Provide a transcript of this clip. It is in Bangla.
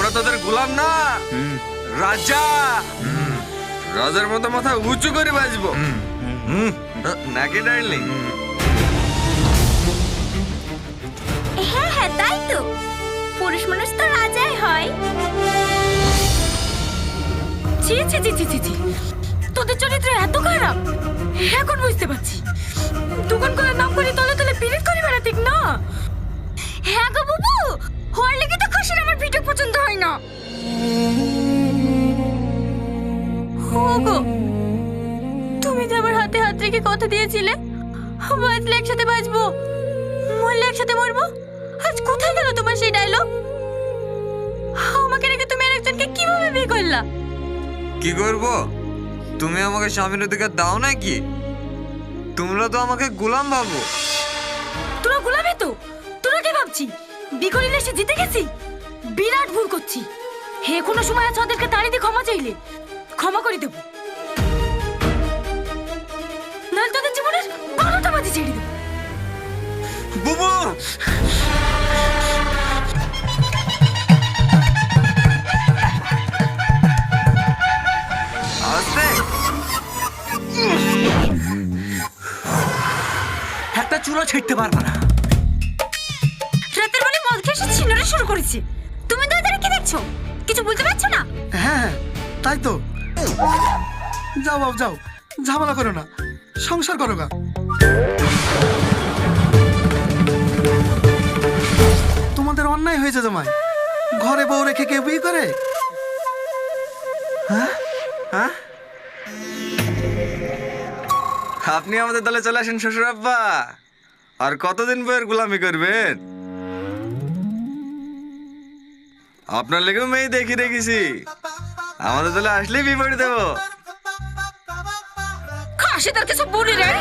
আমরা তোদের গোলাম না, রাজা। রাজার মতো মাথা উঁচু করে বাজবো নাকি ডার্লিং? হ্যাঁ হ্যাঁ তাই তো, পুরুষ মানুষ তো রাজাই হয়। ছি ছি ছি ছি ছি ছি, তোদের চরিত্র এত খারাপ এখন বুঝতে পারছি। দোকান করার নাম করে তলে তলে পিরিত করে বেড়াতিক না। হ্যাঁ গো বুবু, হর লেগে তো খাসির আমার ভিডিও পছন্দ হয় না। ওগো, তুমি যে আমার হাতে হাত রেখে কথা দিয়েছিলে বাঁচলে একসাথে বাঁচবো, মরলে একসাথে মরবো, আজ কোথায় গেল তোমার সেই ডায়লগ? আমাকে রেখে তুমি আরেকজনকে কিভাবে বিয়ে করলা? কি করব? তুমি আমাকে স্বামীর অধিকার দাও নাকি? তোমরা তো আমাকে গোলাম ভাবো। তোরা গোলামে তো, তোরা কি ভাবছি বিকরিলে এসে জিতে গেছি? বিরাট ভুল করছি। হে কোনো সময় আছে ওদেরকে তাড়িয়ে দিয়ে ক্ষমা চাইলে ক্ষমা করে দেবো, নাহলে তোদের জীবনের 12টা বাজি ছেড়ে দেবো। বুবু, আস্তে। একটা চুলো ছিঁড়তে পারবা না। রাতের বেলা মদ খেয়ে এসে ছিনরে শুরু করেছে। তুমি দাদারে কি দেখছো? কিছু বলতে পারছো না? হ্যাঁ তাই তো। যাও বাবু যাও, ঝামেলা করো না, সংসার করো গা। তোমাদের অন্যায় হয়েছে জামাই, ঘরে বউ রেখে কেউ বিয়ে করে? হ্যাঁ, আপনি আমাদের দলে চলে আসেন শ্বশুর আব্বা। আর কতদিন বইয়ের গোলামি করবেন? আপনার লেগেও মেয়ে দেখি রেখেছি, আমাদের দলে আসলেই বিপরীত দেবো। খাসি তার কিছু বলি রে।